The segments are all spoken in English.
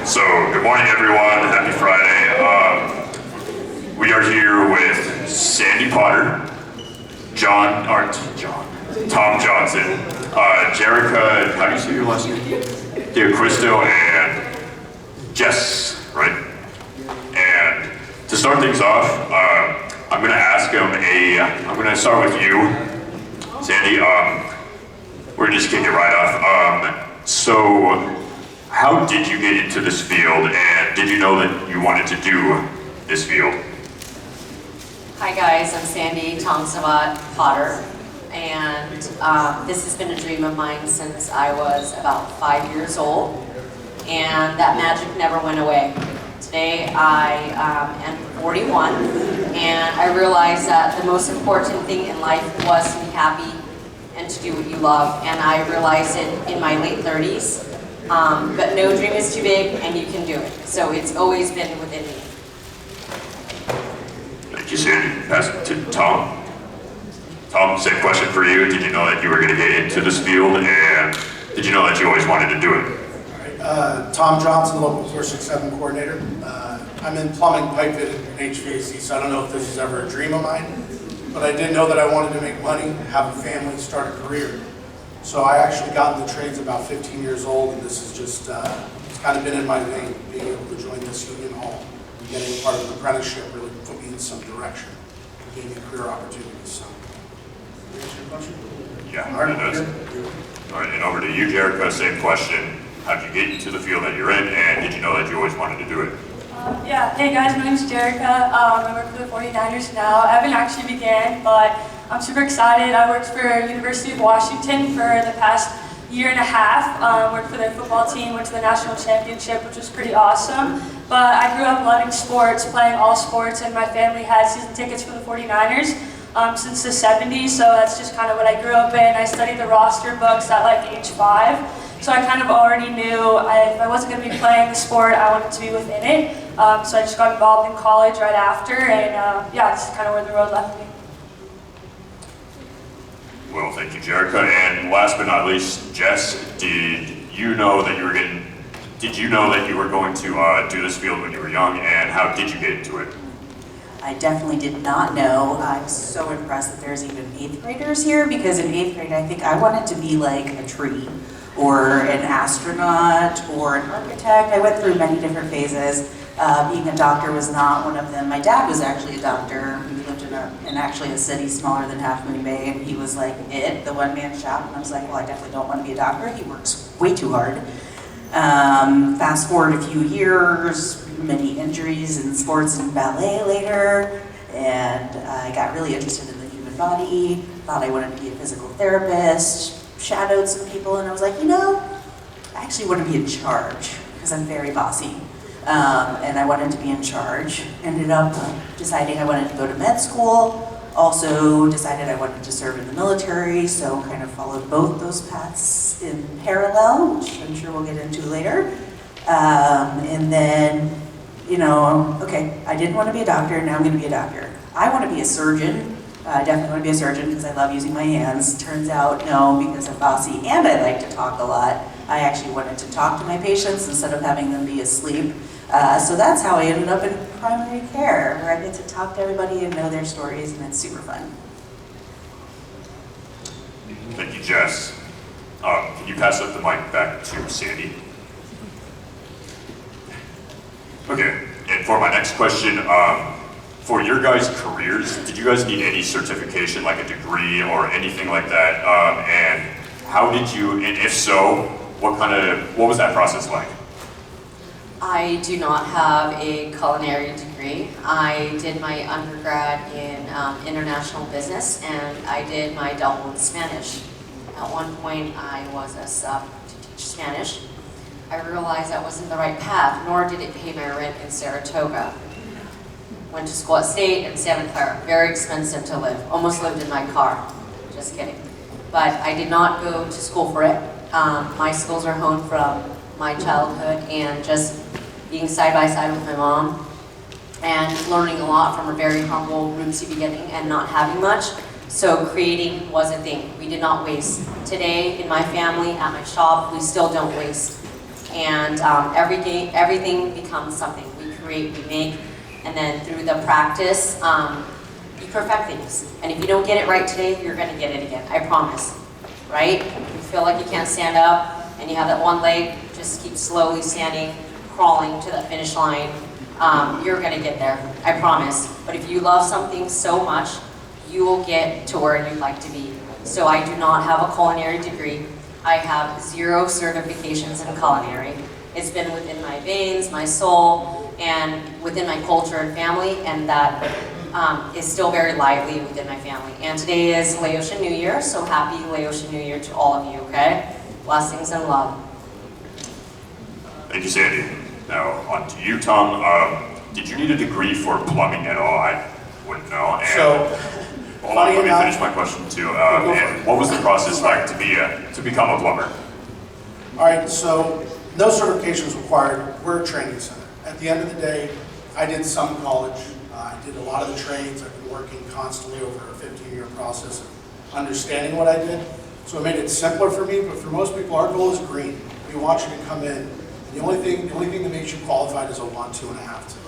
So, good morning everyone, happy Friday. We are here with Sandy Potter, Tom Johnson, Jerika, how do you say your last name? Cristo, and Jess, right? And to start things off, I'm gonna ask him I'm gonna start with you, Sandy. We're just kick it right off. So, how did you get into this field, and did you know that you wanted to do this field? Hi guys, I'm Sandy Potter, and this has been a dream of mine since I was about 5 years old, and that magic never went away. Today I am 41, and I realized that the most important thing in life was to be happy and to do what you love, and I realized it in my late 30s. But no dream is too big, and you can do it. So it's always been within me. Thank you, Sandy. Pass it to Tom. Tom, same question for you. Did you know that you were going to get into this field, and did you know that you always wanted to do it? Tom Johnson, local 467 coordinator. I'm in plumbing, pipe fitting, and HVAC, so I don't know if this is ever a dream of mine, but I did know that I wanted to make money, have a family, start a career. So I actually got into trades about 15 years old, and this is just, it's kind of been in my vein, being able to join this union hall. Getting part of the apprenticeship really put me in some direction, gave me career opportunities. So, did you answer your question? Yeah, it does. All right, and over to you, Jerika, same question. How did you get into the field that you're in, and did you know that you always wanted to do it? Yeah, hey guys, my name's Jerika. I work for the 49ers now. I haven't actually began, but I'm super excited. I worked for University of Washington for the past year and a half. Worked for their football team, went to the national championship, which was pretty awesome. But I grew up loving sports, playing all sports, and my family had season tickets for the 49ers since the 70s, so that's just kind of what I grew up in. I studied the roster books at like age 5. So I kind of already knew if I wasn't going to be playing the sport, I wanted to be within it. So I just got involved in college right after, and yeah, this is kind of where the road left me. Well, thank you, Jerika. And last but not least, Jess, did you know that you were going to do this field when you were young, and how did you get into it? I definitely did not know. I'm so impressed that there's even 8th graders here, because in 8th grade I think I wanted to be like a tree, or an astronaut, or an architect. I went through many different phases. Being a doctor was not one of them. My dad was actually a doctor. We lived in actually a city smaller than Half Moon Bay, and he was like the one-man shop, and I was like, well, I definitely don't want to be a doctor. He works way too hard. Fast forward a few years, many injuries in sports and ballet later, and I got really interested in the human body, thought I wanted to be a physical therapist, shadowed some people, and I was like, you know, I actually want to be in charge, because I'm very bossy. And I wanted to be in charge. Ended up deciding I wanted to go to med school. Also decided I wanted to serve in the military, so kind of followed both those paths in parallel, which I'm sure we'll get into later. And then, you know, okay, I didn't want to be a doctor, now I'm going to be a doctor. I want to be a surgeon. I definitely want to be a surgeon because I love using my hands. Turns out, no, because I'm bossy and I like to talk a lot. I actually wanted to talk to my patients instead of having them be asleep. So that's how I ended up in primary care, where I get to talk to everybody and know their stories, and it's super fun. Thank you, Jess. Can you pass up the mic back to Sandy? Okay, and for my next question, for your guys' careers, did you guys need any certification, like a degree or anything like that? And how did you, and if so, what was that process like? I do not have a culinary degree. I did my undergrad in international business, and I did my double in Spanish. At one point, I was a sub to teach Spanish. I realized that wasn't the right path, nor did it pay my rent in Saratoga. Went to school at State and Santa Clara. Very expensive to live. Almost lived in my car. Just kidding. But I did not go to school for it. My skills are honed from my childhood and just being side by side with my mom and learning a lot from a very humble, rootsy beginning and not having much. So creating was a thing. We did not waste. Today, in my family, at my shop, we still don't waste. and everything becomes something. We create, we make, and then through the practice, you perfect things. And if you don't get it right today, you're gonna get it again, I promise, right? If you feel like you can't stand up and you have that one leg, just keep slowly standing, crawling to the finish line. You're gonna get there, I promise. But if you love something so much, you will get to where you'd like to be. So I do not have a culinary degree. I have 0 certifications in culinary. It's been within my veins, my soul, and within my culture and family, and that is still very lively within my family. And today is Laotian New Year, so happy Laotian New Year to all of you, okay? Blessings and love. Thank you, Sandy. Now, on to you, Tom. Did you need a degree for plumbing at all? I wouldn't know. And hold on, let me finish my question too. And what was the process like to become a plumber? All right, so no certifications required. We're a training center. At the end of the day, I did some college. I did a lot of the trades. I've been working constantly over a 15-year process of understanding what I did. So it made it simpler for me, but for most people, our goal is green. We want you to come in. The only thing that makes you qualified is a 1, 2, and a half today.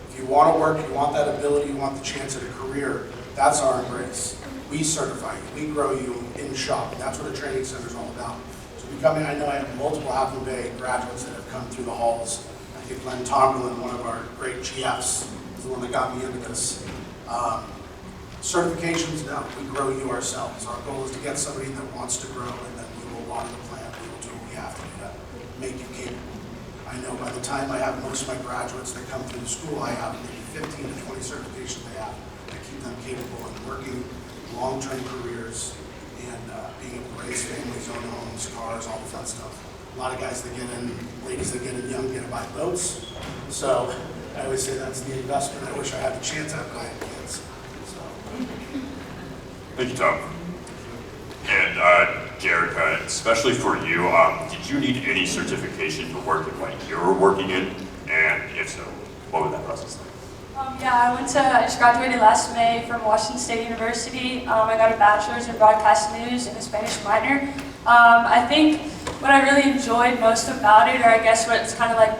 If you want to work, you want that ability, you want the chance at a career, that's our embrace. We certify you, we grow you in the shop, and that's what a training center is all about. So I know I have multiple Half Moon Bay graduates that have come through the halls. I think Len Tomberlin, one of our great GFs, is the one that got me into this. Certifications, no, we grow you ourselves. Our goal is to get somebody that wants to grow, and then we will water the plant, we will do what we have to do to make you capable. I know by the time I have most of my graduates that come through the school, I have maybe 15 to 20 certifications they have that keep them capable of working long-term careers and being able to raise families, own homes, cars, all the fun stuff. A lot of guys that get in, ladies that get in young get to buy boats. So I always say that's the investment I wish I had the chance at buying kids. So. Thank you, Tom. And Jerika, especially for you, did you need any certification to work in what you're working in? And if so, what would that process like? I just graduated last May from Washington State University. I got a bachelor's in broadcast news and a Spanish minor. I think what I really enjoyed most about it, or I guess what's kind of like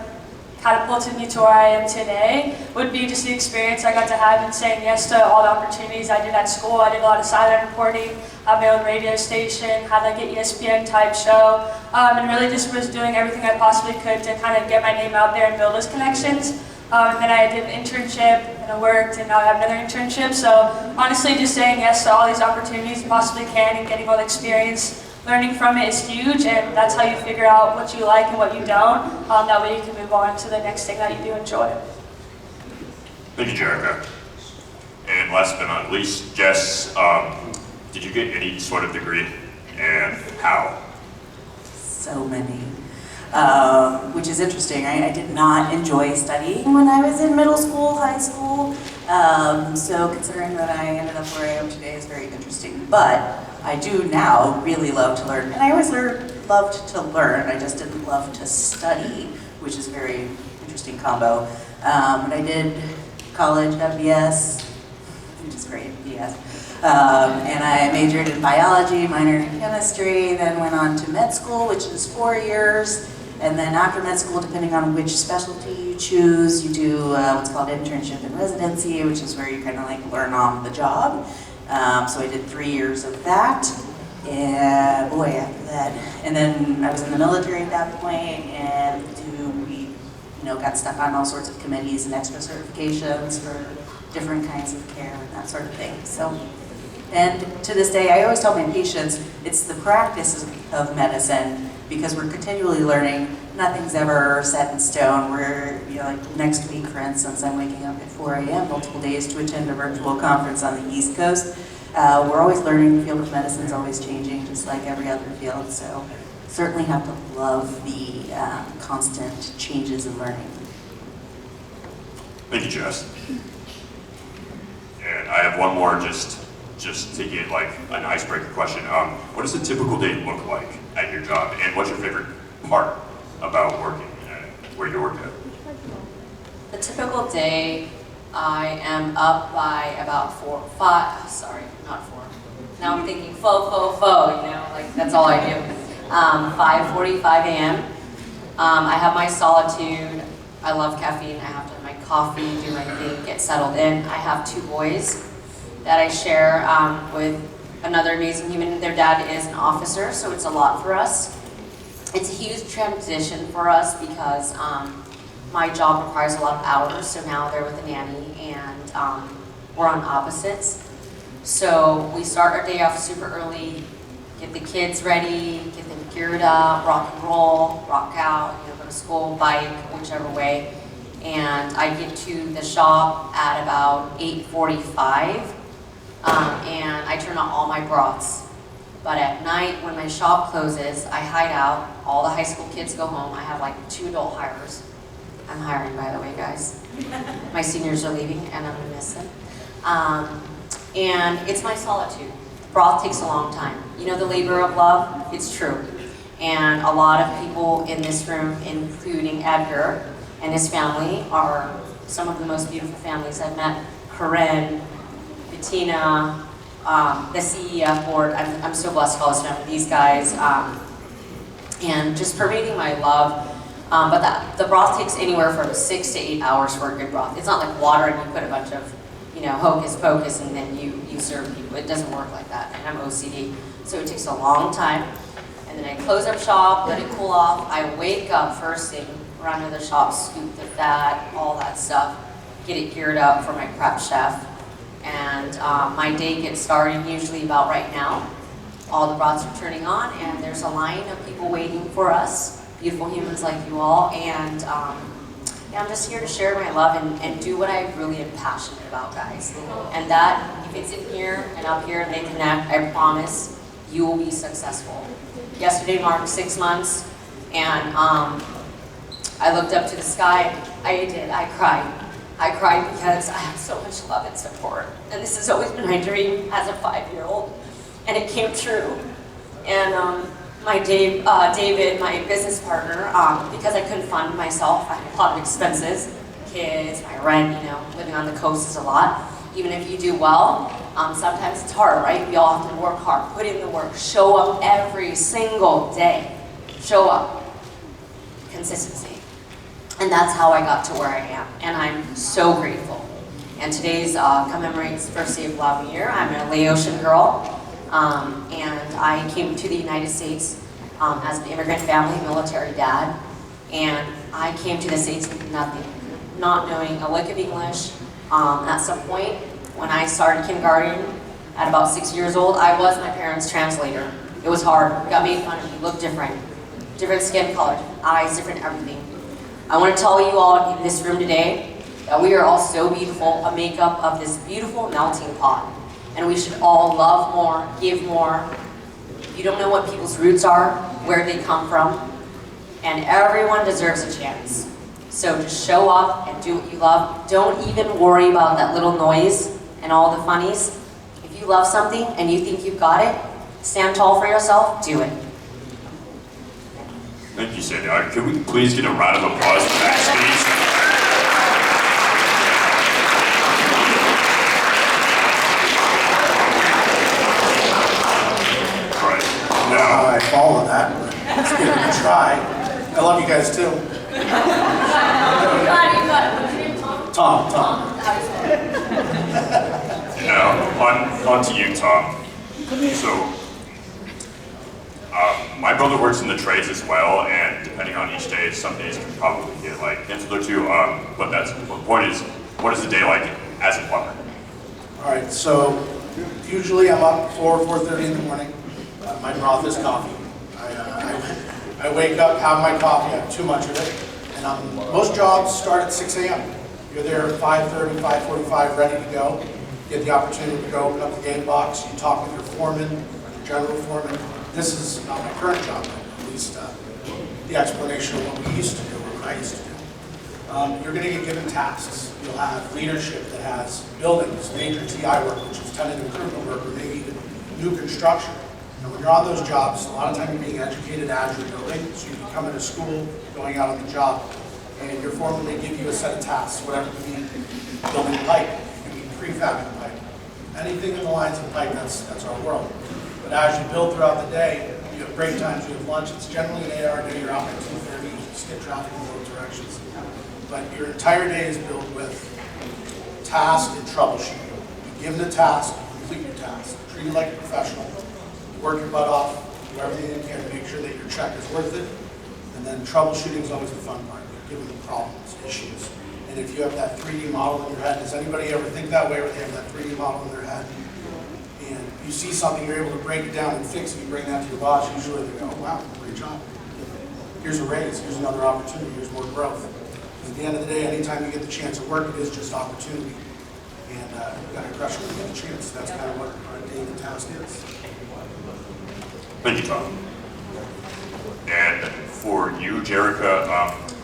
catapulted me to where I am today, would be just the experience I got to have in saying yes to all the opportunities I did at school. I did a lot of sideline reporting, had my own radio station, had like an ESPN type show, and really just was doing everything I possibly could to kind of get my name out there and build those connections. And then I did an internship, and I worked, and now I have another internship. So honestly, just saying yes to all these opportunities you possibly can and getting all the experience, learning from it is huge, and that's how you figure out what you like and what you don't. That way you can move on to the next thing that you do enjoy. Thank you, Jerika. And last but not least, Jess, did you get any sort of degree, and how? So many. Which is interesting. I did not enjoy studying when I was in middle school, high school. So considering that I ended up where I am today is very interesting. But I do now really love to learn. And I always loved to learn. I just didn't love to study, which is a very interesting combo. But I did college, got a BS, which is great, BS. And I majored in biology, minored in chemistry, then went on to med school, which is 4 years. And then after med school, depending on which specialty you choose, you do what's called internship and residency, which is where you kind of like learn on the job. So I did 3 years of that, and boy, after that. And then I was in the military at that point, and we got stuck on all sorts of committees and extra certifications for different kinds of care and that sort of thing. So, and to this day, I always tell my patients, it's the practice of medicine, because we're continually learning. Nothing's ever set in stone. We're, like next week, for instance, I'm waking up at 4 a.m. multiple days to attend a virtual conference on the East Coast. We're always learning. The field of medicine is always changing, just like every other field. So certainly have to love the constant changes in learning. Thank you, Jess. And I have one more, just to get like an icebreaker question. What does a typical day look like at your job, and what's your favorite part about working where you work at? The typical day, I am up by about 4. Now I'm thinking like that's all I do. 5:45 a.m. I have my solitude. I love caffeine. I have to have my coffee, do my thing, get settled in. I have 2 boys that I share with another amazing human. Their dad is an officer, so it's a lot for us. It's a huge transition for us because my job requires a lot of hours, so now they're with a nanny, and we're on opposites. So we start our day off super early, get the kids ready, get them geared up, rock and roll, rock out, go to school, bike, whichever way. And I get to the shop at about 8:45, and I turn on all my broths. But at night, when my shop closes, I hide out. All the high school kids go home. I have like 2 adult hires. I'm hiring, by the way, guys. My seniors are leaving, and I'm gonna miss them. And it's my solitude. Broth takes a long time. You know the labor of love? It's true. And a lot of people in this room, including Edgar and his family, are some of the most beautiful families I've met. Corinne, Bettina, the CEF board. I'm so blessed to call this family. These guys, and just pervading my love. But the broth takes anywhere from 6 to 8 hours for a good broth. It's not like water and you put a bunch of, hocus pocus and then you serve people. It doesn't work like that. And I'm OCD, so it takes a long time. And then I close up shop, let it cool off. I wake up first thing, run to the shop, scoop the fat, all that stuff, get it geared up for my prep chef. And my day gets started usually about right now. All the broths are turning on, and there's a line of people waiting for us, beautiful humans like you all. And I'm just here to share my love and do what I really am passionate about, guys. And that, if it's in here and up here and they connect, I promise you will be successful. Yesterday marked 6 months, and I looked up to the sky. I cried. I cried because I have so much love and support. And this has always been my dream as a 5-year-old, and it came true. And my David, my business partner, because I couldn't fund myself, I had a lot of expenses, kids, my rent, living on the coast is a lot. Even if you do well, sometimes it's hard, right? We all have to work hard, put in the work, show up every single day. Show up. Consistency. And that's how I got to where I am, and I'm so grateful. And today's commemorates the first day of Love Year. I'm a Laotian girl, and I came to the United States as an immigrant family, military dad, and I came to the States with nothing, not knowing a lick of English. At some point, when I started kindergarten, at about 6 years old, I was my parents' translator. It was hard, got made fun of, you look different skin color, different eyes, different everything. I want to tell you all in this room today that we are all so beautiful, a makeup of this beautiful melting pot. And we should all love more, give more. You don't know what people's roots are, where they come from, and everyone deserves a chance. So just show up and do what you love. Don't even worry about that little noise and all the funnies. If you love something and you think you've got it, stand tall for yourself, do it. Thank you, Cindy. Can we please get a round of applause for backstage? Right. Now, I follow that, but let's give it a try. I love you guys too. Tom. on to you, Tom. So, my brother works in the trades as well, and depending on each day, some days can probably get like canceled or two. But the point is, what is the day like as a plumber? All right, so usually I'm up 4:30 in the morning. My broth is coffee. I wake up, have my coffee, I have too much of it, and most jobs start at 6 a.m. You're there at 5:30, 5:45, ready to go. You get the opportunity to go open up the game box, you talk with your foreman, your general foreman. This is not my current job, at least the explanation of what we used to do, or what I used to do. You're going to get given tasks. You'll have leadership that has buildings, major TI work, which is tenant improvement work, or maybe even new construction. And when you're on those jobs, a lot of time you're being educated as you're building, so you come into school, going out on the job, and your foreman may give you a set of tasks, whatever you need, building pipe, you need prefabbing pipe. Anything in the lines of pipe, that's our world. But as you build throughout the day, you have break times, you have lunch, it's generally an 8-hour day, you're out at 2:30, just get traffic in both directions. But your entire day is built with task and troubleshooting. You're given a task, complete your task. Treat it like a professional. Work your butt off, do everything you can to make sure that your check is worth it. And then troubleshooting is always the fun part. You're given the problems, issues. And if you have that 3D model in your head, does anybody ever think that way where they have that 3D model in their head? And you see something, you're able to break it down and fix it, you bring that to your boss, usually they go, wow, great job. Here's a raise, here's another opportunity, here's more growth. At the end of the day, anytime you get the chance to work, it is just opportunity. And you've got to crush it when you get the chance. That's kind of what our daily task is. Thank you, Tom. And for you, Jerika,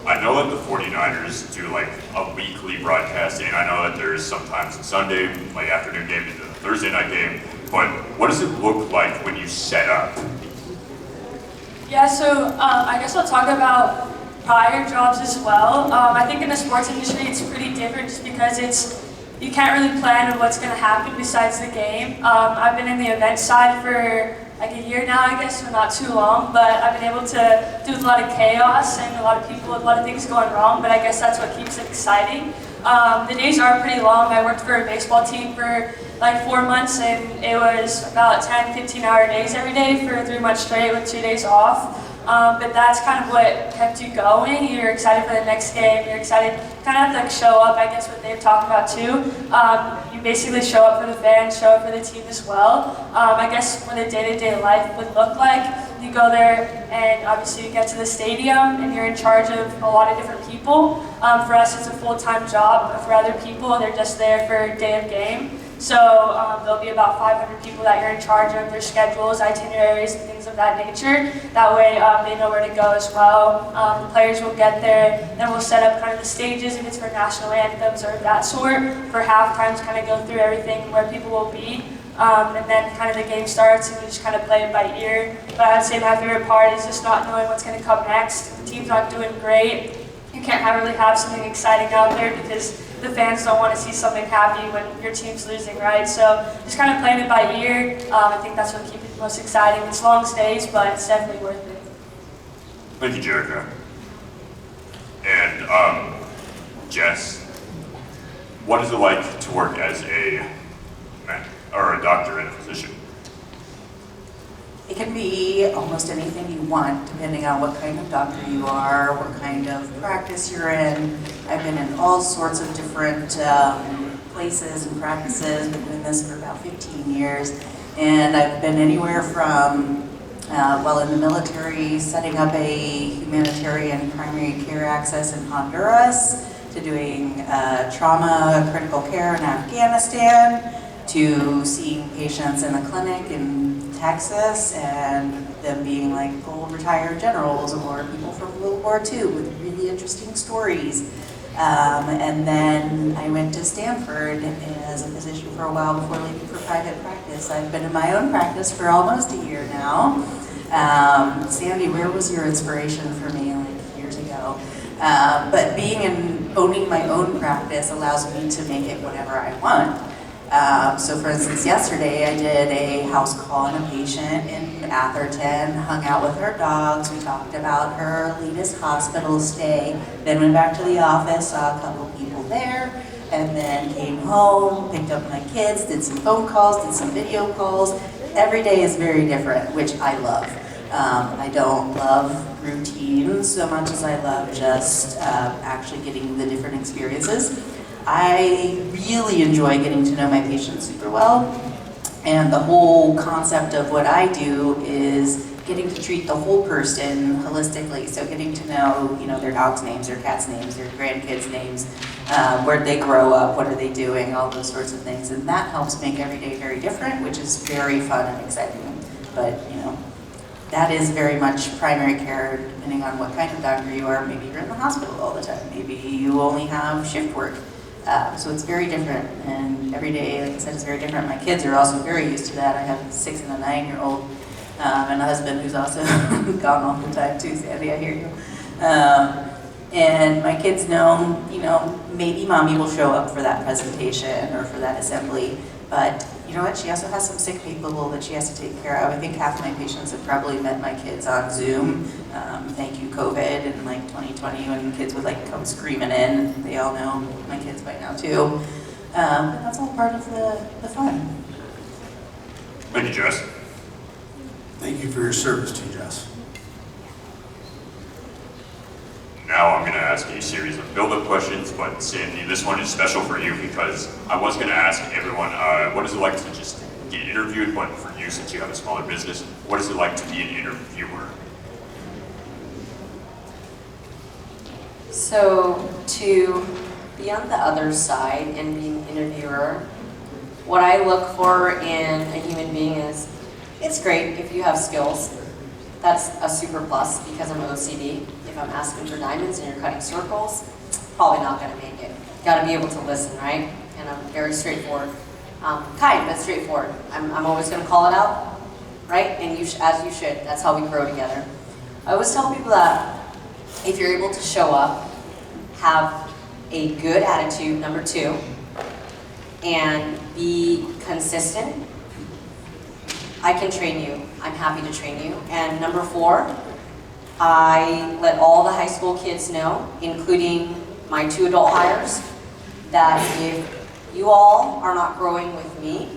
I know that the 49ers do like a weekly broadcasting. I know that there's sometimes a Sunday, like afternoon game into the Thursday night game. But what does it look like when you set up? Yeah, so I guess I'll talk about prior jobs as well. I think in the sports industry it's pretty different just because you can't really plan on what's going to happen besides the game. I've been in the event side for like a year now, I guess, so not too long, but I've been able to do a lot of chaos and a lot of people, a lot of things going wrong, but I guess that's what keeps it exciting. The days are pretty long. I worked for a baseball team for like 4 months, and it was about 10, 15-hour days every day for 3 months straight with 2 days off. But that's kind of what kept you going. You're excited for the next game. You're excited, kind of have to like show up, I guess, what they've talked about too. You basically show up for the fans, show up for the team as well. I guess what a day-to-day life would look like. You go there and obviously you get to the stadium and you're in charge of a lot of different people. For us, it's a full-time job, but for other people, they're just there for a day of game. So there'll be about 500 people that you're in charge of, their schedules, itineraries, and things of that nature. That way they know where to go as well. The players will get there, then we'll set up kind of the stages if it's for national anthems or that sort. For halftimes, kind of go through everything where people will be. And then kind of the game starts and you just kind of play it by ear. But I'd say my favorite part is just not knowing what's going to come next. If the team's not doing great, you can't really have something exciting out there because the fans don't want to see something happy when your team's losing, right? So just kind of playing it by ear. I think that's what keeps it most exciting. It's long stays, but it's definitely worth it. Thank you, Jerika. And Jess, what is it like to work as a doctor and a physician? It can be almost anything you want, depending on what kind of doctor you are, what kind of practice you're in. I've been in all sorts of different places and practices. Been doing this for about 15 years. And I've been anywhere from, while in the military, setting up a humanitarian primary care access in Honduras, to doing trauma critical care in Afghanistan, to seeing patients in a clinic in Texas and them being like old retired generals or people from World War II with really interesting stories. And then I went to Stanford as a physician for a while before leaving for private practice. I've been in my own practice for almost a year now. Sandy, where was your inspiration for me like years ago? But owning my own practice allows me to make it whatever I want. So for instance, yesterday I did a house call on a patient in Atherton, hung out with her dogs, we talked about her latest hospital stay, then went back to the office, saw a couple people there, and then came home, picked up my kids, did some phone calls, did some video calls. Every day is very different, which I love. I don't love routine so much as I love just actually getting the different experiences. I really enjoy getting to know my patients super well, and the whole concept of what I do is getting to treat the whole person holistically. So getting to know, their dog's names, their cat's names, their grandkids' names, where'd they grow up, what are they doing, all those sorts of things, and that helps make every day very different, which is very fun and exciting. But that is very much primary care, depending on what kind of doctor you are. Maybe you're in the hospital all the time. Maybe you only have shift work. So it's very different, and every day, like I said, is very different. My kids are also very used to that. I have a 6 and a 9-year-old, and a husband who's also gone all the time too. Sandy, I hear you. And my kids know, maybe mommy will show up for that presentation or for that assembly, But you know what? She also has some sick people that she has to take care of. I think half of my patients have probably met my kids on Zoom. Thank you, COVID, and like 2020 when kids would like come screaming in. They all know my kids by now too. But that's all part of the fun. Thank you, Jess. Thank you for your service to Jess. Now I'm going to ask a series of build-up questions, but Sandy, this one is special for you because I was going to ask everyone, what is it like to just get interviewed, but for you, since you have a smaller business, what is it like to be an interviewer? So to be on the other side and be an interviewer, what I look for in a human being is, it's great if you have skills. That's a super plus because I'm OCD. If I'm asking for diamonds and you're cutting circles, probably not going to make it. Got to be able to listen, right? And I'm very straightforward. Kind, but straightforward. I'm always going to call it out, right? And as you should. That's how we grow together. I always tell people that if you're able to show up, have a good attitude, number 2, and be consistent, I can train you. I'm happy to train you. And number 4, I let all the high school kids know, including my 2 adult hires, that if you all are not growing with me,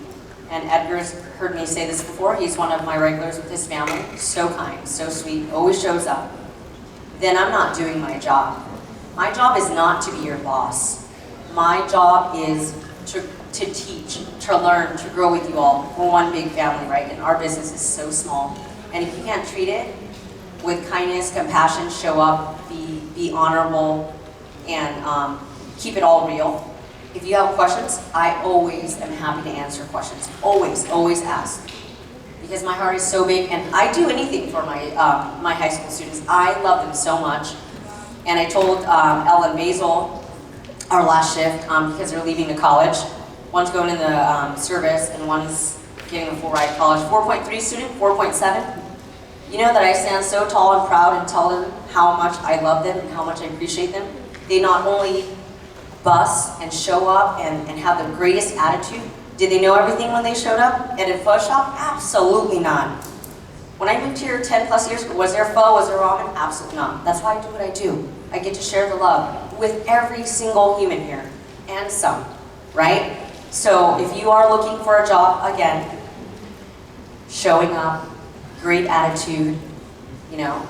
and Edgar's heard me say this before, he's one of my regulars with his family, so kind, so sweet, always shows up, then I'm not doing my job. My job is not to be your boss. My job is to teach, to learn, to grow with you all. We're one big family, right? And our business is so small. And if you can't treat it with kindness, compassion, show up, be honorable, and keep it all real. If you have questions, I always am happy to answer questions. Always, always ask. Because my heart is so big, and I do anything for my high school students. I love them so much. And I told Ella and Basil, our last shift, because they're leaving to college. One's going in the service, and one's getting a full ride to college. 4.3 student, 4.7. You know that I stand so tall and proud and tell them how much I love them and how much I appreciate them. They not only bus and show up and have the greatest attitude. Did they know everything when they showed up at a pho shop? Absolutely not. When I moved here 10 plus years ago, was there pho, was there ramen? Absolutely not. That's why I do what I do. I get to share the love with every single human here, and some, right? So if you are looking for a job, again, showing up, great attitude, you know,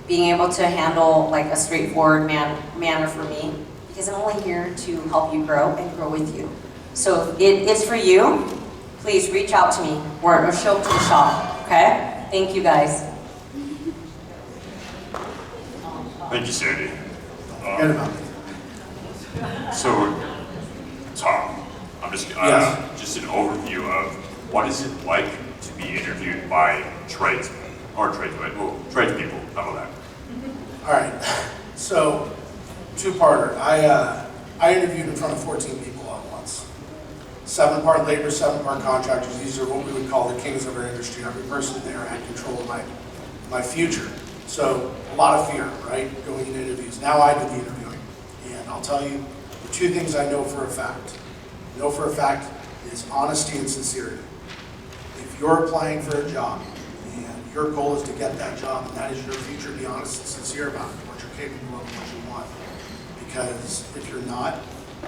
being able to handle like a straightforward manner for me, because I'm only here to help you grow and grow with you. So if it is for you, please reach out to me or show up to the shop, okay? Thank you guys. Thank you, Sandy. Forget about it. So, Tom, I'm just Yes. just an overview of what is it like to be interviewed by tradesmen or tradesmen? Well, tradespeople. How about that? All right, so 2-parter. I interviewed in front of 14 people at once. 7-part labor, 7-part contractors. These are what we would call the kings of our industry. Every person there had control of my future. So a lot of fear, right, going into interviews. Now I do the interviewing. And I'll tell you the 2 things I know for a fact. Know for a fact is honesty and sincerity. If you're applying for a job and your goal is to get that job and that is your future, be honest and sincere about it, what you're capable of and what you want. Because if you're not,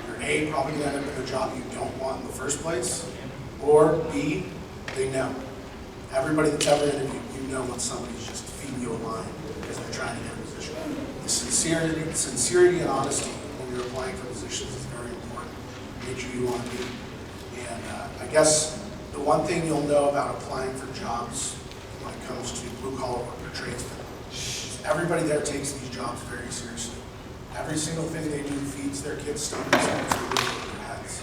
you're A, probably going to end up in a job you don't want in the first place, or B, they know. Everybody that's ever interviewed, you know when somebody's just feeding you a line because they're trying to get a position. The sincerity and honesty when you're applying for positions is very important. Make sure you want to be. And I guess the one thing you'll know about applying for jobs when it comes to blue-collar work or tradesmen is everybody there takes these jobs very seriously. Every single thing they do feeds their kids' stomachs and it's the roof over their heads.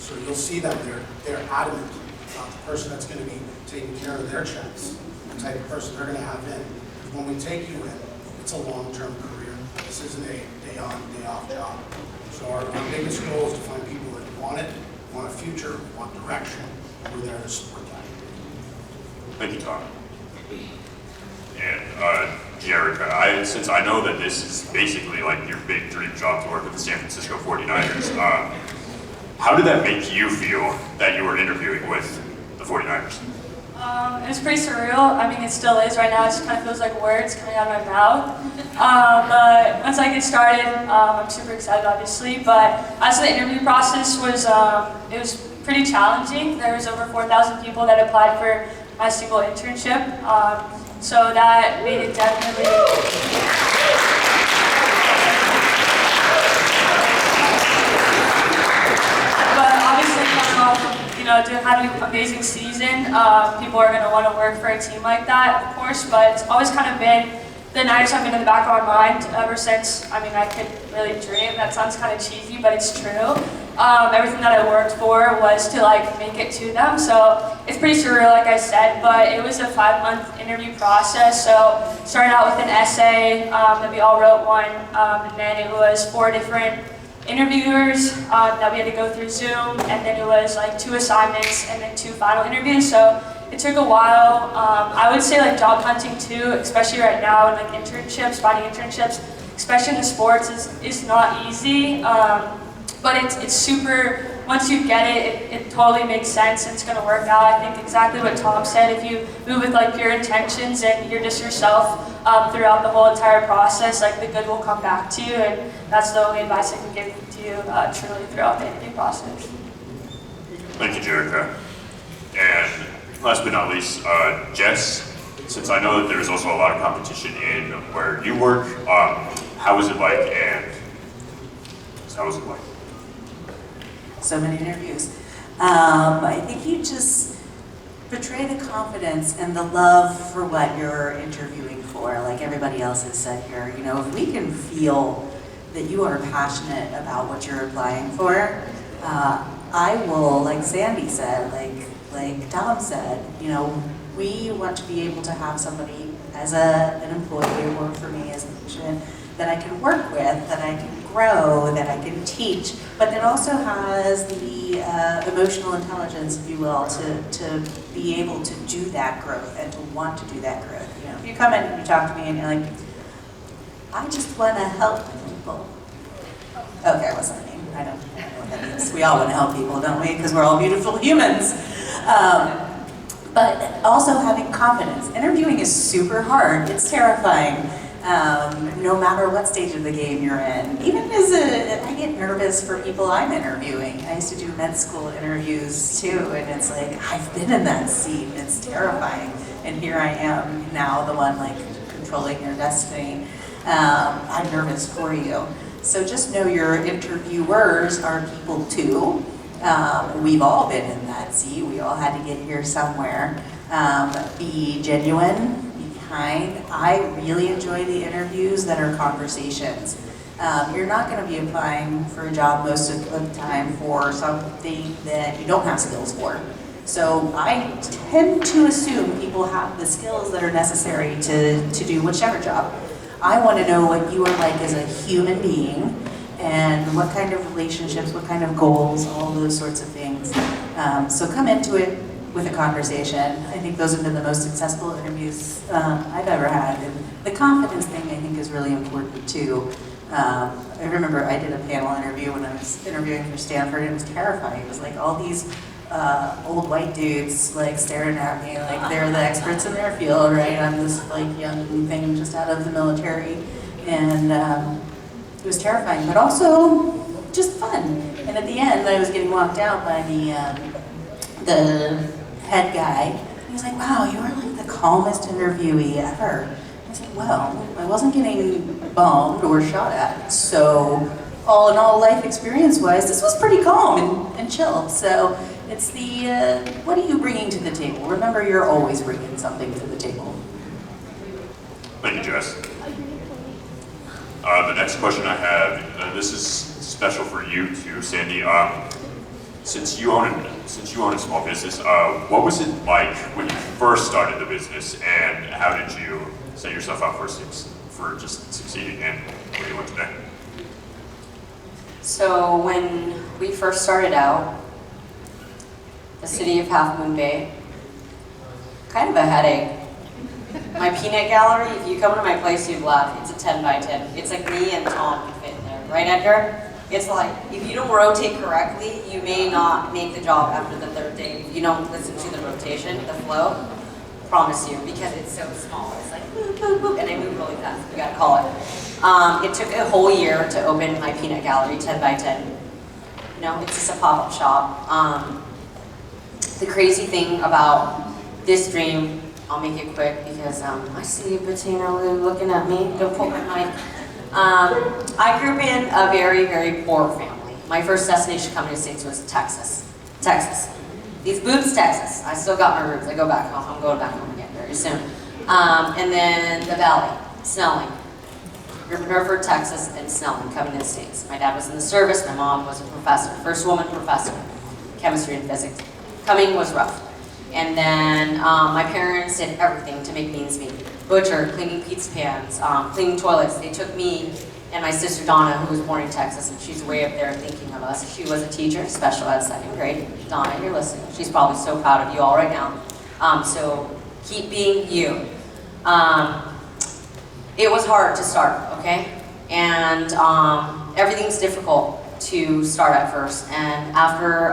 So you'll see them, they're adamant about the person that's going to be taking care of their checks, the type of person they're going to have in. Because when we take you in, it's a long-term career. This isn't a day-on, day-off job. So our biggest goal is to find people that want it, want a future, want direction, and we're there to support that. Thank you, Tom. And Jerika, since I know that this is basically like your big dream job to work with the San Francisco 49ers, how did that make you feel that you were interviewing with the 49ers? It was pretty surreal. I mean, it still is right now. It just kind of feels like words coming out of my mouth. But once I get started, I'm super excited, obviously. But as the interview process was, it was pretty challenging. There was over 4,000 people that applied for my single internship. So that made it definitely. But obviously, coming off of, having an amazing season, people are going to want to work for a team like that, of course, but it's always kind of been, the Niners have been in the back of my mind ever since, I could really dream. That sounds kind of cheesy, but it's true. Everything that I worked for was to make it to them, so it's pretty surreal, like I said, but it was a 5-month interview process, so starting out with an essay that we all wrote one, and then it was 4 different interviewers that we had to go through Zoom, and then it was 2 assignments and then 2 final interviews. So it took a while. I would say job hunting too, especially right now, and internships, finding internships, especially in the sports, is not easy. But it's super. Once you get it, it totally makes sense and it's going to work out. I think exactly what Tom said. If you move with pure intentions and you're just yourself throughout the whole entire process, the good will come back to you, and that's the only advice I can give to you truly throughout the interview process. Thank you, Jerika. And last but not least, Jess, since I know that there's also a lot of competition in where you work, how was it like, and how was it like? So many interviews. I think you just portray the confidence and the love for what you're interviewing for, like everybody else has said here. If we can feel that you are passionate about what you're applying for, I will, like Sandy said, like Tom said, we want to be able to have somebody as an employee, or for me as an agent, that I can work with, that I can grow, that I can teach, but that also has the emotional intelligence, if you will, to be able to do that growth and to want to do that growth. If you come in and you talk to me and you're like, I just want to help people. Okay, what's that mean? I don't know what that means. We all want to help people, don't we? Because we're all beautiful humans. But also having confidence. Interviewing is super hard. It's terrifying. No matter what stage of the game you're in. Even I get nervous for people I'm interviewing. I used to do med school interviews too, and it's I've been in that seat. It's terrifying. And here I am now, the one controlling your destiny. I'm nervous for you. So just know your interviewers are people too. We've all been in that seat. We all had to get here somewhere. Be genuine, be kind. I really enjoy the interviews that are conversations. You're not going to be applying for a job most of the time for something that you don't have skills for. So I tend to assume people have the skills that are necessary to do whichever job. I want to know what you are like as a human being, and what kind of relationships, what kind of goals, all those sorts of things. So come into it with a conversation. I think those have been the most successful interviews I've ever had. And the confidence thing, I think, is really important too. I remember I did a panel interview when I was interviewing for Stanford, and it was terrifying. It was all these old white dudes staring at me they're the experts in their field, right? I'm this young thing just out of the military, and it was terrifying, but also just fun. And at the end, I was getting walked out by the head guy. He was like, "Wow, you were the calmest interviewee ever." I was like, "Well, I wasn't getting bombed or shot at, so all in all, life experience-wise, this was pretty calm and chill." So it's what are you bringing to the table? Remember, you're always bringing something to the table. Thank you, Jess. The next question I have, this is special for you too, Sandy. Since you own a small business, what was it like when you first started the business, and how did you set yourself up for just succeeding in where you went today? So when we first started out, the city of Half Moon Bay, kind of a headache. My peanut gallery, if you come to my place, you'd laugh. It's a 10 by 10. It's me and Tom can fit in there. Right, Edgar? It's like, if you don't rotate correctly, you may not make the job after the third day. If you don't listen to the rotation, the flow, promise you, because it's so small. It's like, boop, boop, boop, and they move really fast. You gotta call it. It took a whole year to open my peanut gallery, 10 by 10. You know, it's just a pop-up shop. The crazy thing about this dream, I'll make it quick because I see you, Bettina, looking at me. Don't pull my mic. I grew up in a very, very poor family. My first destination coming to the States was Texas. Texas. These boots, Texas. I still got my roots. I go back home. I'm going back home again very soon. And then the Valley, Snelling. Hereford, Texas, and Snelling, coming to the States. My dad was in the service. My mom was a professor, first woman professor, chemistry and physics. Coming was rough. And then my parents did everything to make means meet. Butcher, cleaning pizza pans, cleaning toilets. They took me and my sister Donna, who was born in Texas, and she's way up there thinking of us. She was a teacher, special ed, 2nd grade. Donna, you're listening. She's probably so proud of you all right now. So keep being you. It was hard to start, okay? And everything's difficult to start at first. And after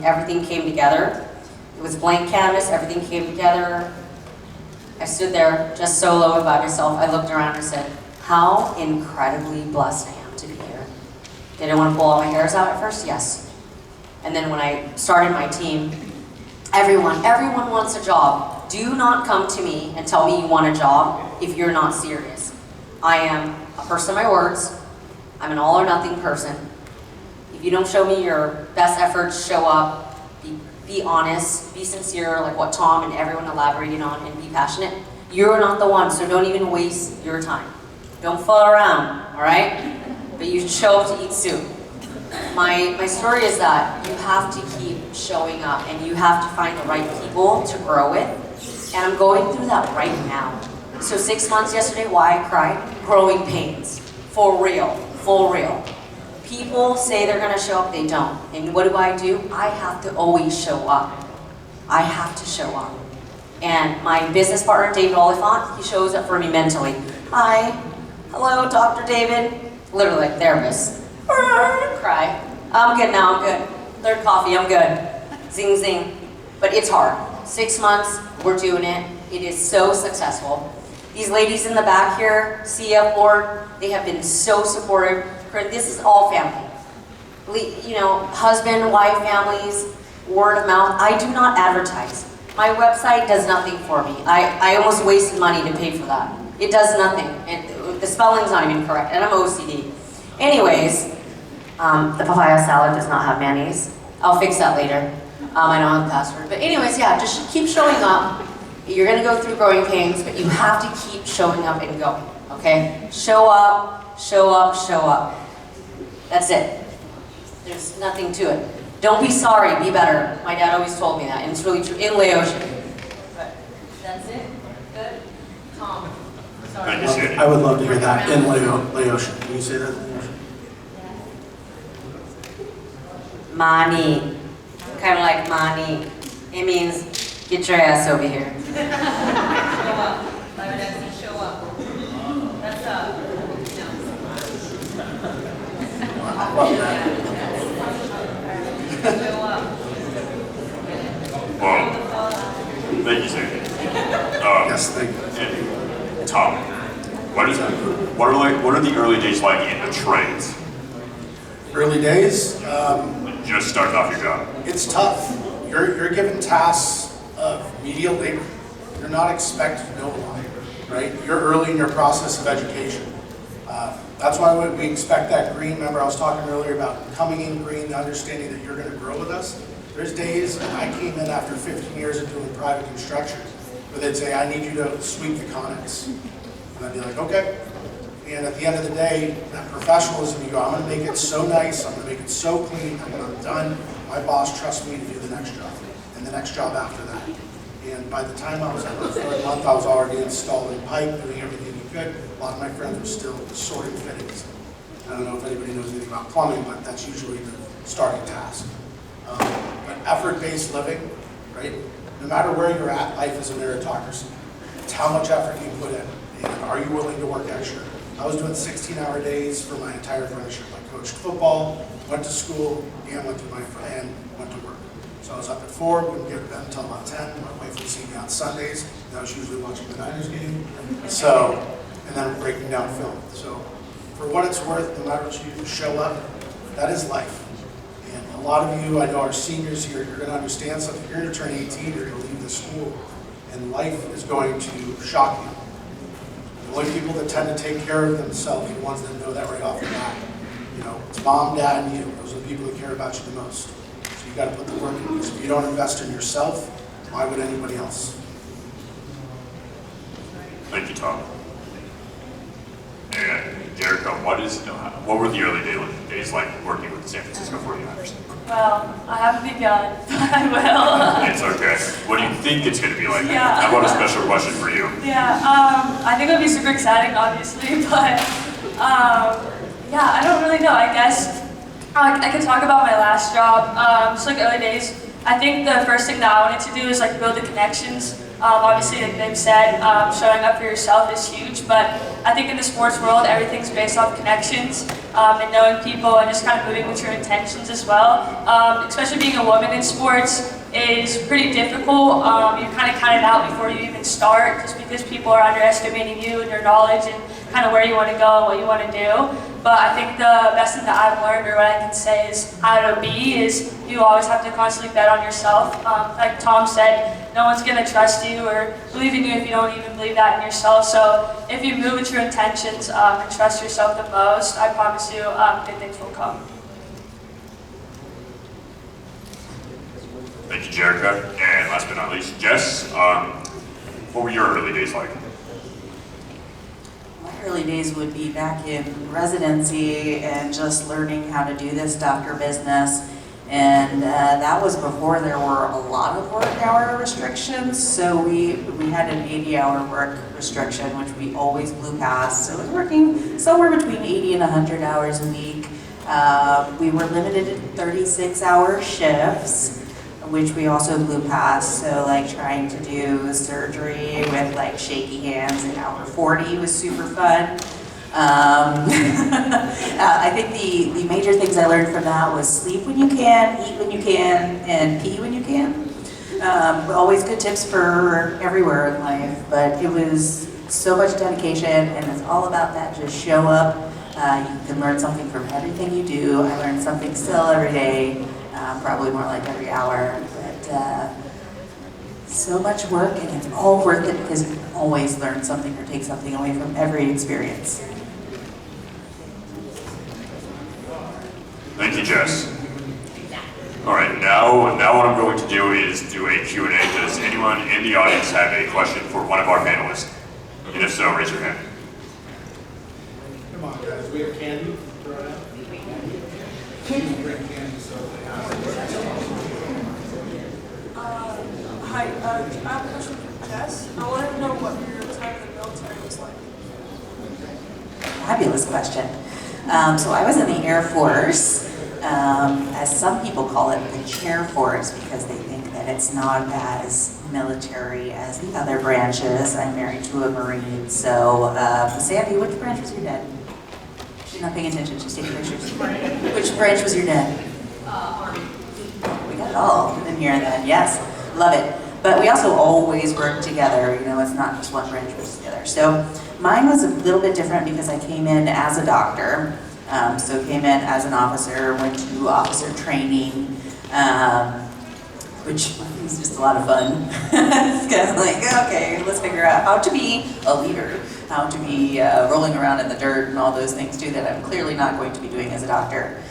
everything came together, it was blank canvas, everything came together. I stood there just solo and by myself. I looked around and said, how incredibly blessed I am to be here. Did I want to pull all my hairs out at first? Yes. And then when I started my team, everyone wants a job. Do not come to me and tell me you want a job if you're not serious. I am a person of my words. I'm an all or nothing person. If you don't show me your best efforts, show up, be honest, be sincere, like what Tom and everyone elaborated on, and be passionate, you're not the one, so don't even waste your time. Don't fool around, all right? But you should show up to eat soup. My story is that you have to keep showing up, and you have to find the right people to grow with, and I'm going through that right now. So 6 months yesterday, why I cried? Growing pains, for real, for real. People say they're gonna show up, they don't. And what do? I have to always show up. I have to show up. And my business partner, David Oliphant, he shows up for me mentally. Hi, hello, Dr. David. Literally like therapist. Cry. I'm good now, I'm good. Third coffee, I'm good. Zing, zing. But it's hard. 6 months, we're doing it. It is so successful. These ladies in the back here, CF Board, they have been so supportive. This is all family. You know, husband, wife, families, word of mouth. I do not advertise. My website does nothing for me. I almost wasted money to pay for that. It does nothing. And the spelling's not even correct, and I'm OCD. Anyways, the papaya salad does not have mayonnaise. I'll fix that later. I don't have the password. But anyways, yeah, just keep showing up. You're gonna go through growing pains, but you have to keep showing up and going, okay? Show up, show up, show up. That's it. There's nothing to it. Don't be sorry, be better. My dad always told me that, and it's really true in Laotian. But that's it. Good. Tom. Sorry. I would love to hear that in Laotian. Can you say that in Laotian? Mani. Kind of like mani. It means get your ass over here. Show up. I would actually show up. That's I love that. Show up. Well, thank you, sir. Yes, thank you. And Tom, what are the early days like in the trades? Early days, Just starting off your job. it's tough. You're given tasks of medial labor. You're not expected to know a lot, right? You're early in your process of education. That's why we expect that green. Remember I was talking earlier about coming in green, the understanding that you're going to grow with us. There's days, and I came in after 15 years of doing private construction, where they'd say, I need you to sweep the conics. And I'd be like, okay. And at the end of the day, that professionalism, you go, I'm going to make it so nice, I'm going to make it so clean, and when I'm done, my boss trusts me to do the next job, and the next job after that. And by the time I was at the third month, I was already installing pipe, doing everything you could. A lot of my friends were still sorting fittings. I don't know if anybody knows anything about plumbing, but that's usually the starting task. But effort-based living, right? No matter where you're at, life is a meritocracy. It's how much effort you put in, and are you willing to work extra? I was doing 16-hour days for my entire apprenticeship. I coached football, went to school, and went to work. So I was up at 4, wouldn't get to bed until about 10. My wife would see me on Sundays, and I was usually watching the Niners game. So, and then breaking down film. So for what it's worth, no matter what you do, show up, that is life. And a lot of you, I know, are seniors here, you're going to understand something. You're going to turn 18, you're going to leave the school, and life is going to shock you. The only people that tend to take care of themselves are the ones that know that right off the bat. You know, it's mom, dad, and you. Those are the people that care about you the most. So you got to put the work in. Because if you don't invest in yourself, why would anybody else? Thank you, Tom. And Jerika, what were the early days like working with the San Francisco 49ers? Well, I haven't begun, but I will. It's okay. What do you think it's going to be like? Yeah. I've got a special question for you. Yeah, I think it'll be super exciting, obviously, but yeah, I don't really know. I guess I could talk about my last job. Just like early days, I think the first thing that I wanted to do is like build the connections. Obviously, like they've said, showing up for yourself is huge, but I think in the sports world, everything's based off connections and knowing people and just kind of moving with your intentions as well. Especially being a woman in sports is pretty difficult. You're kind of counted out before you even start, just because people are underestimating you and your knowledge and kind of where you want to go and what you want to do. But I think the best thing that I've learned, or what I can say is how to be, is you always have to constantly bet on yourself. Like Tom said, no one's going to trust you or believe in you if you don't even believe that in yourself. So if you move with your intentions and trust yourself the most, I promise you good things will come. Thank you, Jerika. And last but not least, Jess, what were your early days like? My early days would be back in residency and just learning how to do this doctor business. And that was before there were a lot of work hour restrictions. So we had an 80-hour work restriction, which we always blew past. So it was working somewhere between 80 and 100 hours a week. We were limited to 36-hour shifts, which we also blew past. So like trying to do surgery with like shaky hands in hour 40 was super fun. I think the major things I learned from that was sleep when you can, eat when you can, and pee when you can. Always good tips for everywhere in life, but it was so much dedication, and it's all about that. Just show up. You can learn something from everything you do. I learned something still every day, probably more like every hour, but so much work, and it's all worth it because you can always learn something or take something away from every experience. Thank you, Jess. All right, now what I'm going to do is do a Q&A. Does anyone in the audience have a question for one of our panelists? And if so, raise your hand. Come on, guys. We have candy. Throw it out. Bring candy so Hi, I have a question for Jess. I wanted to know what your time in the military was like. Fabulous question. So I was in the Air Force, as some people call it, the chair force, because they think that it's not as military as the other branches. I'm married to a Marine, so Sandy, which branch was your dad? She's not paying attention, she's taking pictures. Which branch was your dad? Army. We got it all in here then, yes, love it. But we also always work together, you know, it's not just one branch versus the other. So mine was a little bit different because I came in as a doctor. So came in as an officer, went to officer training, which was just a lot of fun. It's kind of like, okay, let's figure out how to be a leader, how to be rolling around in the dirt and all those things too that I'm clearly not going to be doing as a doctor.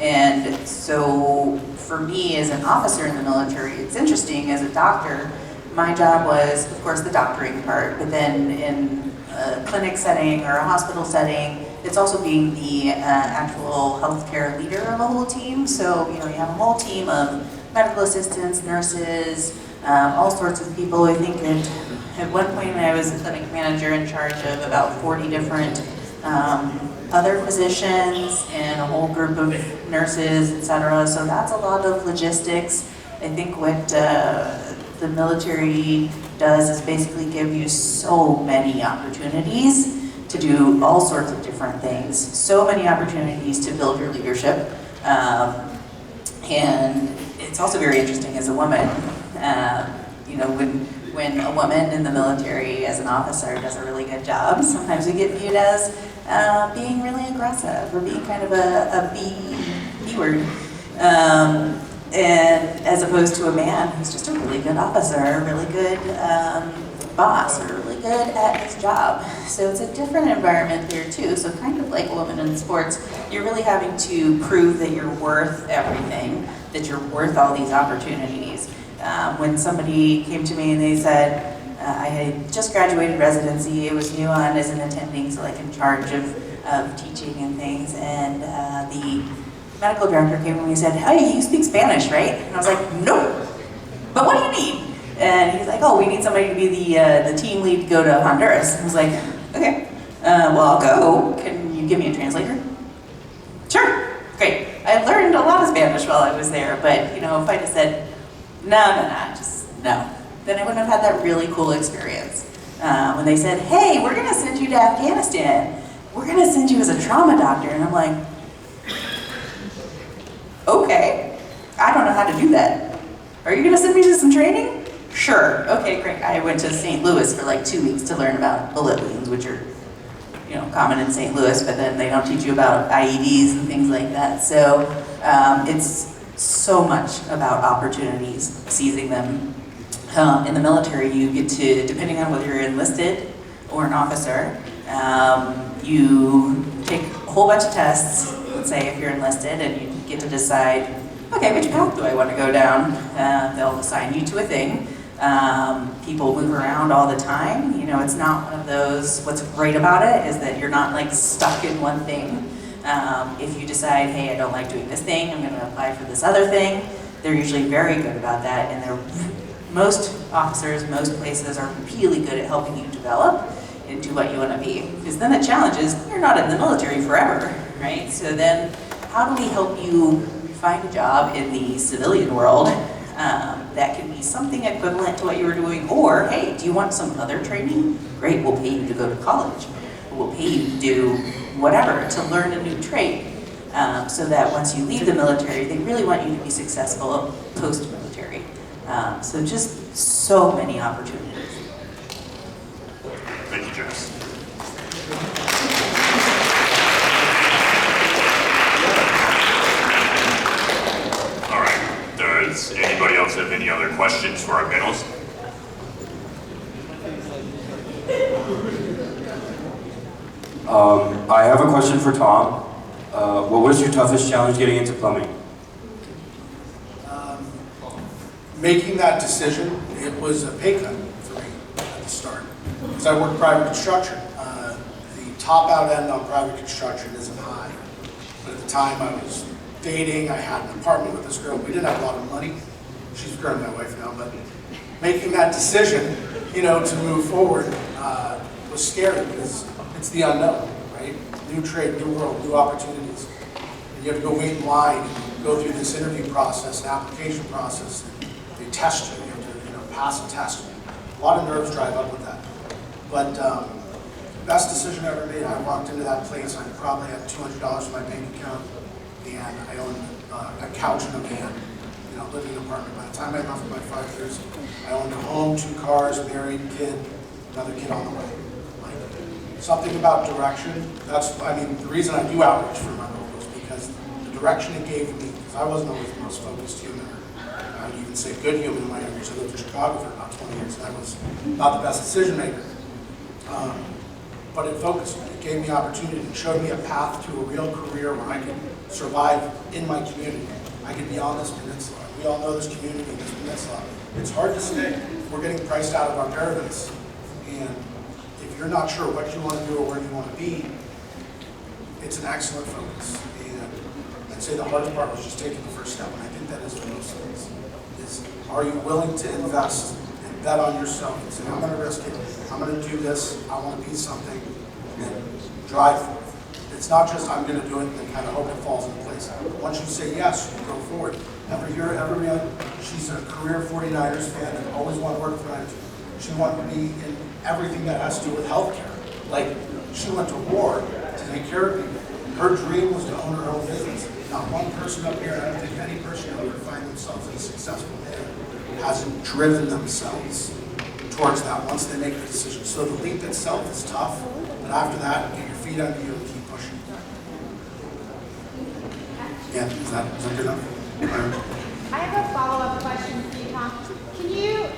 And so for me as an officer in the military, it's interesting. As a doctor, my job was, of course, the doctoring part, but then in a clinic setting or a hospital setting, it's also being the actual healthcare leader of a whole team. So, you know, you have a whole team of medical assistants, nurses, all sorts of people. I think at one point I was a clinic manager in charge of about 40 different other physicians and a whole group of nurses, etc. So that's a lot of logistics. I think what the military does is basically give you so many opportunities to do all sorts of different things. So many opportunities to build your leadership. And it's also very interesting as a woman, you know, when a woman in the military as an officer does a really good job, sometimes we get viewed as being really aggressive or being kind of a B word. And as opposed to a man who's just a really good officer, a really good boss, or really good at his job. So it's a different environment there too. So kind of like a woman in sports, you're really having to prove that you're worth everything, that you're worth all these opportunities. When somebody came to me and they said, I had just graduated residency, I was new on as an attending, so like in charge of teaching and things, and the medical director came to me and said, hey, you speak Spanish, right? And I was like, no, but what do you need? And he's like, oh, we need somebody to be the team lead to go to Honduras. I was like, okay, well, I'll go. Can you give me a translator? Sure, great. I learned a lot of Spanish while I was there, but you know, if I just said, no, just no, then I wouldn't have had that really cool experience. When they said, hey, we're gonna send you to Afghanistan. We're gonna send you as a trauma doctor. And I'm like, okay, I don't know how to do that. Are you gonna send me to some training? Sure, okay, great. I went to St. Louis for like 2 weeks to learn about bullet wounds, which are, you know, common in St. Louis, but then they don't teach you about IEDs and things like that. So it's so much about opportunities, seizing them. In the military, you get to, depending on whether you're enlisted or an officer, you take a whole bunch of tests, let's say if you're enlisted, and you get to decide, okay, which path do I want to go down? They'll assign you to a thing. People move around all the time. You know, it's not one of those, what's great about it is that you're not like stuck in one thing. If you decide, hey, I don't like doing this thing, I'm gonna apply for this other thing, they're usually very good about that, and most officers, most places are really good at helping you develop into what you want to be. Because then the challenge is, you're not in the military forever, right? So then, how do we help you find a job in the civilian world that can be something equivalent to what you were doing? Or, hey, do you want some other training? Great, we'll pay you to go to college. We'll pay you to do whatever, to learn a new trade. So that once you leave the military, they really want you to be successful post-military. So just so many opportunities. Thank you, Jess. All right, does anybody else have any other questions for our panelists? I have a question for Tom. What was your toughest challenge getting into plumbing? Making that decision, it was a pay cut for me at the start. Because I worked private construction. The top out end on private construction isn't high. But at the time I was dating, I had an apartment with this girl. We didn't have a lot of money. She's currently my wife now, but making that decision, you know, to move forward was scary because it's the unknown, right? New trade, new world, new opportunities. And you have to go wait in line, and go through this interview process, an application process. They test you, you have to, you know, pass a test. A lot of nerves drive up with that. But best decision I ever made, I walked into that place, I probably had $200 in my bank account, and I owned a couch and a van, you know, living in an apartment. By the time I left for my 5 years, I owned a home, 2 cars, married, kid, another kid on the way. Like, something about direction, that's, I mean, the reason I do outreach for my locals, because the direction it gave me, because I wasn't always the most focused human, I would even say good human in my young years. I lived in Chicago for about 20 years, and I was not the best decision maker. But it focused me. It gave me opportunity. It showed me a path to a real career where I could survive in my community. I could be on this peninsula. We all know this community, this peninsula. It's hard to stay. We're getting priced out of our paradise. And if you're not sure what you want to do or where you want to be, it's an excellent focus. And I'd say the hardest part was just taking the first step. And I think that is for most things. Is, are you willing to invest and bet on yourself and say, I'm going to risk it. I'm going to do this. I want to be something. And drive for it. It's not just I'm going to do it and kind of hope it falls into place. Once you say yes, you go forward. Every year, she's a career 49ers fan and always wanted to work for 49ers. She wanted to be in everything that has to do with healthcare. Like, She went to war to take care of people. Her dream was to own her own business. Not one person up here, I don't think any person who would find themselves in a successful man hasn't driven themselves towards that once they make the decision. So the leap itself is tough, but after that, get your feet under you and keep pushing. Yeah, is that good enough? I have a follow-up question for you, Tom. Can you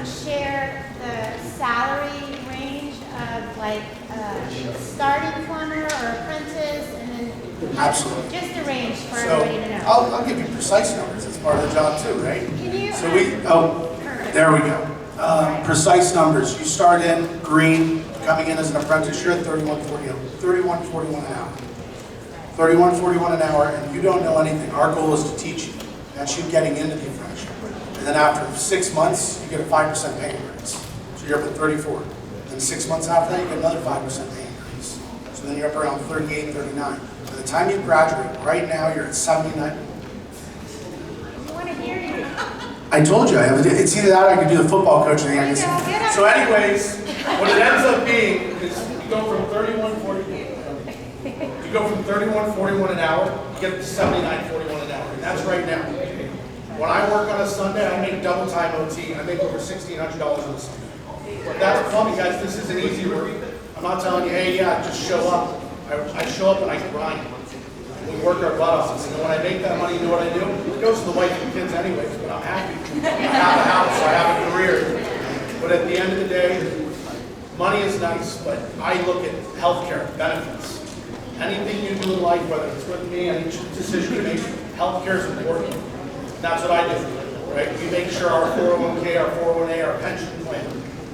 share the salary range of like a starting plumber or apprentice, and then Absolutely. just a range for So everybody to know? I'll give you precise numbers. It's part of the job too, right? Can you? So there we go. Precise numbers. You start in green, coming in as an apprentice, you're at $31.41 an hour. $31.41 an hour, and you don't know anything. Our goal is to teach you. That's you getting into the apprenticeship. And then after 6 months, you get a 5% pay increase. So you're up at 34. Then 6 months after that, you get another 5% pay increase. So then you're up around 38, 39. By the time you graduate, right now you're at 79. I want to hear you. I told you, it's either that or I could do the football coach in the end. Get up. So anyways, what it ends up being is you go from 31.41. You go from 31.41 an hour, you get to 79.41 an hour. And that's right now. When I work on a Sunday, I make double time OT. I make over $1,600 on a Sunday. But that's plumbing, guys. This isn't easy work. I'm not telling you, hey, yeah, just show up. I show up and I grind. We work our butt off. And when I make that money, you know what I do? It goes to the wife and kids anyways, but I'm happy. I have a house, I have a career. But at the end of the day, money is nice, but I look at healthcare benefits. Anything you do in life, whether it's with me, any decision you make, healthcare is important. That's what I do, right? We make sure our 401k, our 401a, our pension plan,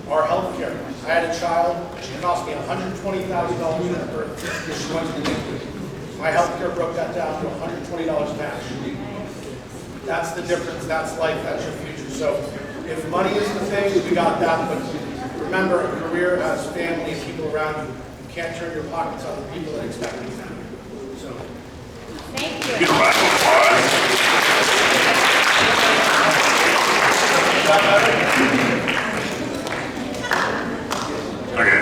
our healthcare. I had a child, she cost me $120,000 at birth because she went to the NICU. My healthcare broke that down to $120 cash. That's the difference, that's life, that's your future. So if money is the thing, we got that, but remember, a career has family and people around you. You can't turn your pockets on the people that expect you to. So. Thank you. Get a round of applause. Okay,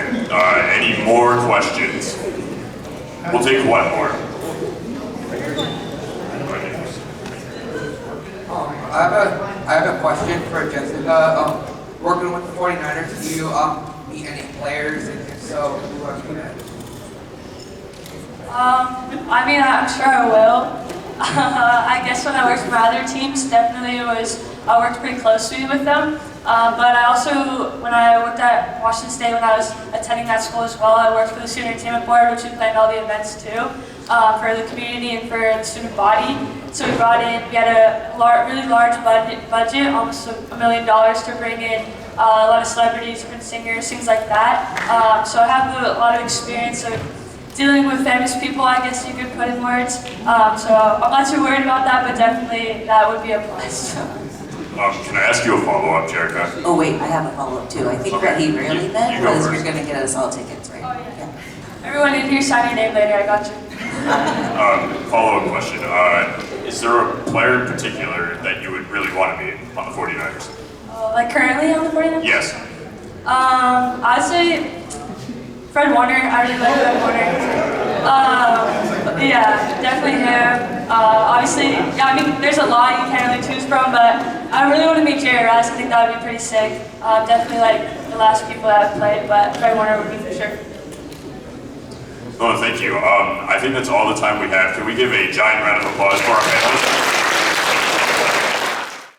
any more questions? We'll take one more. I have a question for Jessica. Working with the 49ers, do you meet any players, and if so, who are you at? I mean, I'm sure I will. I guess when I worked for my other teams, definitely I worked pretty closely with them. But I also, when I worked at Washington State, when I was attending that school as well, I worked for the student entertainment board, which we planned all the events too, for the community and for the student body. So we had a really large budget, almost $1 million to bring in a lot of celebrities, different singers, things like that. So I have a lot of experience of dealing with famous people, I guess you could put in words. So I'm not too worried about that, but definitely that would be a plus. Can I ask you a follow-up, Jerika? Oh wait, I have a follow-up too. I think what he really meant go was first. you're gonna get us all tickets, right? Oh, yeah. Everyone in here, sign your name later, I got you. Follow-up question. Is there a player in particular that you would really want to meet on the 49ers? Like currently on the 49ers? Yes. I'd say Fred Warner. I really like Fred Warner. Yeah, definitely him. Obviously, yeah, I mean, there's a lot you can't really choose from, but I really want to meet Jerry Rice. I think that would be pretty sick. Definitely like the last people that I've played, but Fred Warner would be for sure. Oh, thank you. I think that's all the time we have. Can we give a giant round of applause for our panelists?